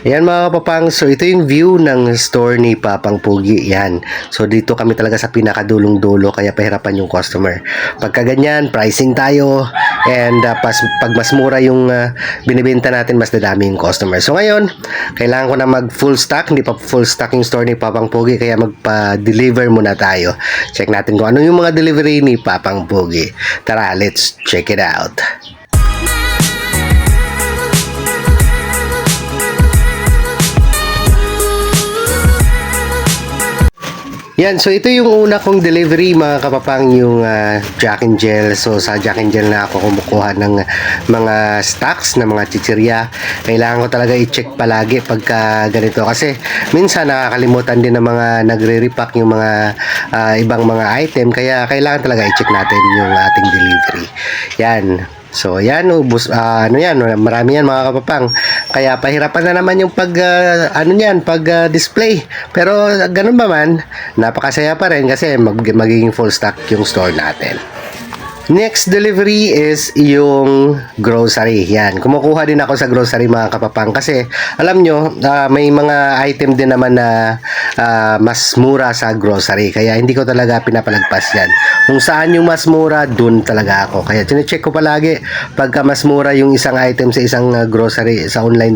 Ayan mga kapapang, so ito yung view ng store ni Papang Pugi. Yan. So dito kami talaga sa pinakadulong-dulo kaya pahirapan yung customer. Pagka ganyan, pricing tayo and pag mas mura yung binibenta natin, mas dadami yung customer. So ngayon, kailangan ko na mag full stock. Hindi pa full stock yung store ni Papang Pugi kaya magpa-deliver muna tayo. Check natin kung ano yung mga delivery ni Papang Pugi. Tara, let's check it out. Yan, so ito yung una kong delivery mga kapapang, yung Jack and Jill. So sa Jack and Jill na ako kumukuha ng mga stocks na mga chichirya. Kailangan ko talaga i-check palagi pagka ganito kasi minsan nakakalimutan din ng mga nagre-repack yung mga ibang mga item, kaya kailangan talaga i-check natin yung ating delivery. Yan. So yan, ubos ano yan, marami yan mga kapapang. Kaya pahirapan na naman yung display. Pero ganun ba man, napakasaya pa rin kasi magiging full stock yung store natin. Next delivery is yung grocery. Yan. Kumukuha din ako sa grocery mga kapapang kasi alam nyo, may mga item din naman na mas mura sa grocery. Kaya hindi ko talaga pinapalagpas yan. Kung saan yung mas mura, dun talaga ako. Kaya chinecheck ko palagi pagka mas mura yung isang item sa isang grocery, sa online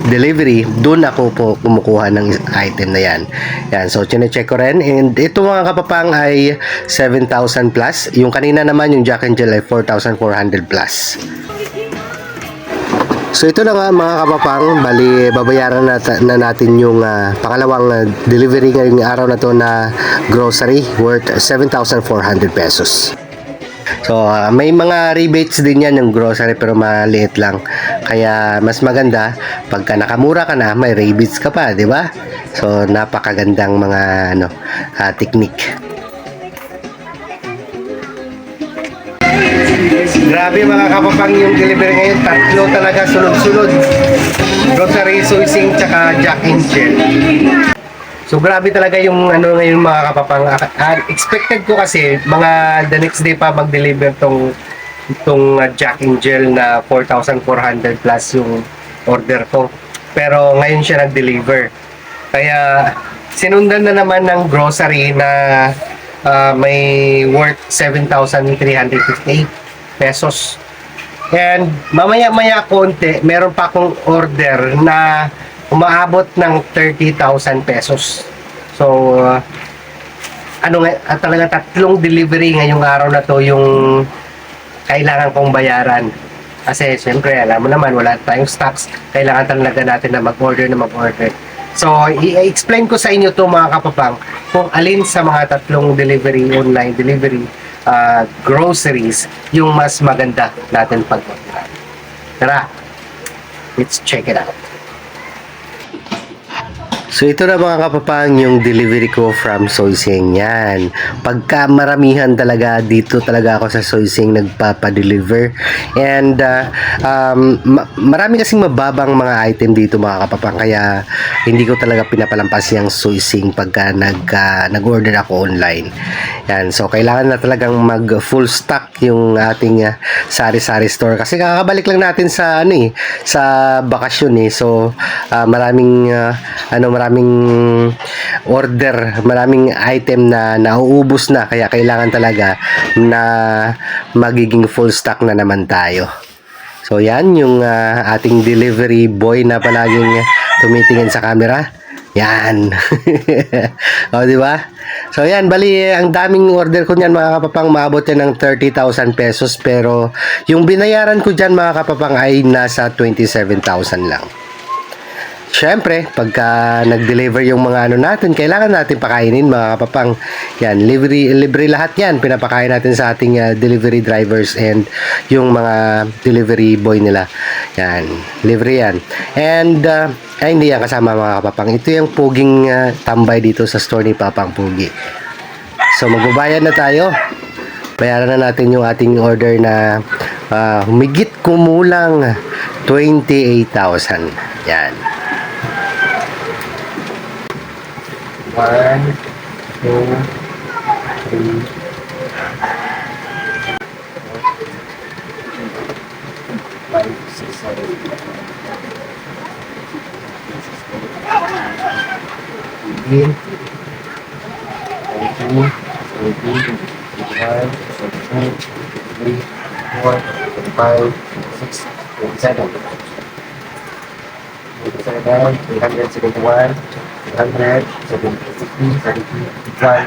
delivery, dun ako kumukuha ng item na yan. Yan. So chinecheck ko rin. And ito mga kapapang ay 7,000 plus. Yung kanina naman yung Jack and Jill ay 4,400 plus. So ito na nga mga kapapang, bali babayaran na natin yung pangalawang delivery ngayong araw na to na grocery worth 7,400 pesos. So may mga rebates din yan yung grocery pero maliit lang. Kaya mas maganda pagka nakamura ka na, may rebates ka pa, di ba? So napakagandang mga technique. Grabe mga kapapang yung delivery ngayon, tatlo talaga sunod-sunod. Grocery, Suising, tsaka Jack and Jill. So grabe talaga yung ngayon mga kapapang. Expected ko kasi mga the next day pa mag-deliver tong Jack and Jill na 4,400 plus yung order ko. Pero ngayon siya nag-deliver. Kaya sinundan na naman ng grocery na may worth 7,358 pesos. And mamaya-maya konti, meron pa akong order na umaabot ng 30,000 pesos. So, talaga tatlong delivery ngayong araw na to yung kailangan kong bayaran. Kasi siyempre, alam mo naman, wala tayong stocks. Kailangan talaga natin na mag-order. So, i-explain ko sa inyo to mga kapapang kung alin sa mga tatlong delivery, online delivery, groceries, yung mas maganda natin pag-order. Tara, let's check it out. So ito na mga kapapang yung delivery ko from Suising. Yan. Pagka maramihan talaga, dito talaga ako sa Suising nagpapa-deliver. And marami kasing mababang mga item dito mga kapapang. Kaya hindi ko talaga pinapalampas yung Suising pagka nag-order ako online. Yan. So kailangan na talagang mag full stock yung ating sari-sari store. Kasi kakabalik lang natin sa sa bakasyon eh. So maraming order, maraming item na nauubos na, kaya kailangan talaga na magiging full stock na naman tayo. So yan yung ating delivery boy na palaging tumitingin sa camera. Yan. O di ba? So yan, bali ang daming order ko niyan mga kapapang, maabot yan ng 30,000 pesos, pero yung binayaran ko diyan mga kapapang ay nasa 27,000 lang. Siyempre, pagka nag-deliver yung mga natin, kailangan natin pakainin mga kapapang. Yan, libre lahat yan. Pinapakain natin sa ating delivery drivers and yung mga delivery boy nila. Yan, libre yan. And, hindi yan kasama mga kapapang. Ito yung puging tambay dito sa store ni Papang Pugi. So, magbabayad na tayo. Bayaran na natin yung ating order na humigit kumulang 28,000. Yan. 1, 2, 3, 5, 6, 7, 17, 18, 17, 21, 22, 23, 24, 25, 26, 27. 371, 300, 70, 60, 70, 51,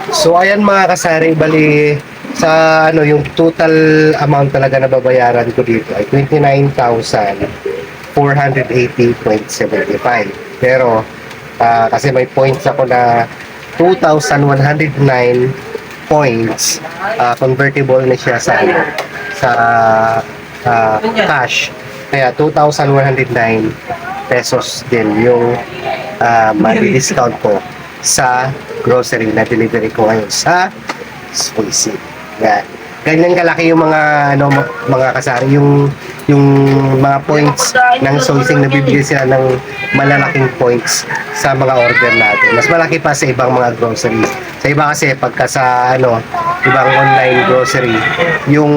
70. So ayan mga kasari, bali sa ano yung total amount talaga na babayaran ko dito ay 29,480.75. Pero kasi may points ako na 2,109 points, convertible na siya sa ano, sa cash. Kaya 2,109 pesos din yung madi-discount ko sa grocery na delivery ko ngayon sa Suisi. Yan. Ganyan kalaki yung mga ano mga kasari, yung mga points ng sourcing na bibigyan sila ng malalaking points sa mga order natin. Mas malaki pa sa ibang mga groceries. Sa iba kasi pagka sa ano, ibang online grocery, yung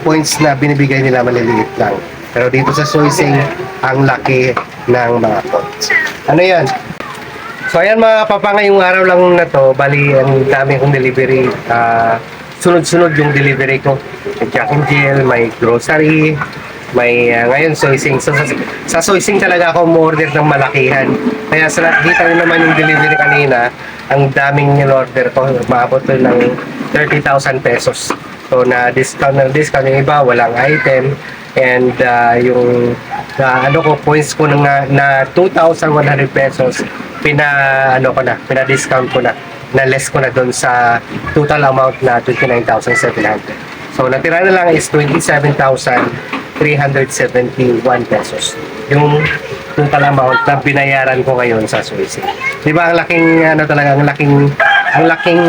points na binibigay nila maliliit lang. Pero dito sa sourcing, ang laki ng mga points. Ano 'yan? So ayan mga papa, ngayong araw lang na to, bali ang dami kong delivery, sunod-sunod yung delivery ko. May Jack and Jill, may grocery, may ngayon sourcing. So, sa sourcing talaga ako umorder ng malakihan. Kaya sa nakikita nyo naman yung delivery kanina, ang daming in-order ko, maabot to ng 30,000 pesos. So na discount, yung iba, walang item. And yung ano ko, points ko na 2,100 pesos, pina-discount ko na less ko na doon sa total amount na 29,700. So natira na lang is 27,371 pesos. Yung total amount na binayaran ko ngayon sa Suisi. 'Di ba ang laking ang laking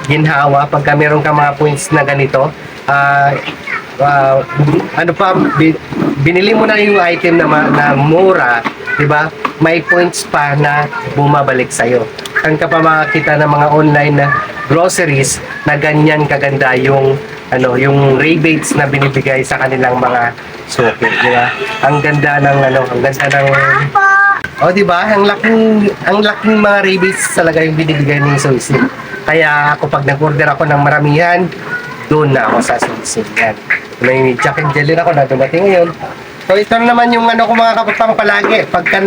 ginhawa pagka meron ka mga points na ganito. Binili mo na yung item na mura, 'di ba? May points pa na bumabalik sa'yo. Saan ka pa makakita ng mga online na groceries na ganyan kaganda yung rebates na binibigay sa kanilang mga suki, di ba? Ang ganda ng di ba? Ang laking mga rebates talaga yung binibigay ng Suisi. Kaya ako pag nag-order ako ng maramihan, doon na ako sa Suisi. Yan. May Jack and Jill ako na dumating ngayon. So ito naman yung ko mga kapatang palagi. Pagka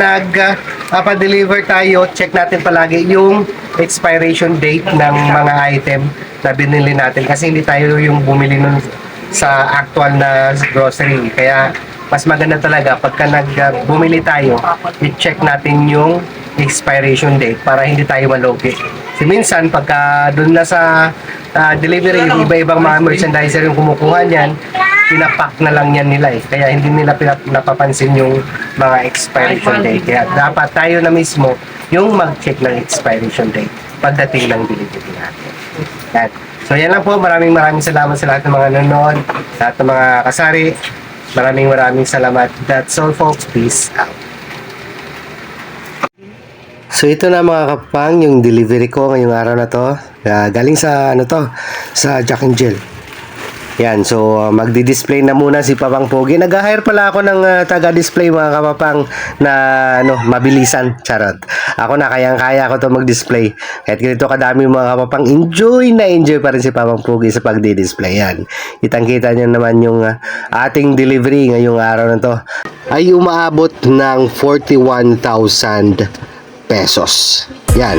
pa-deliver tayo, check natin palagi yung expiration date ng mga item na binili natin. Kasi hindi tayo yung bumili nun sa actual na grocery. Kaya mas maganda talaga pagka bumili tayo, i-check natin yung expiration date para hindi tayo malugi. Kasi minsan pagka doon na sa delivery, iba-ibang mga merchandiser yung kumukuha niyan, pinapack na lang yan nila kaya hindi nila napapansin yung mga expiration date. Kaya dapat tayo na mismo yung mag-check ng expiration date pagdating ng delivery natin. Yan. So yan lang po, maraming salamat sa lahat ng mga nanonood, lahat ng mga kasari. Maraming salamat. That's all folks, peace out. So ito na mga kapang yung delivery ko ngayong araw na to. Galing sa sa Jack and Jill. Yan, so magdi-display na muna si Papang Pogi. Nag-hire pala ako ng taga-display mga kapapang na mabilisan. Charot. Ako na kayang-kaya ko to mag-display. Kahit ganito kadami mga kapapang, enjoy pa rin si Papang Pogi sa pagdi-display. Yan. Kitang-kita nyo naman yung ating delivery ngayong araw na to. Ay umaabot ng 41,000 pesos. Yan.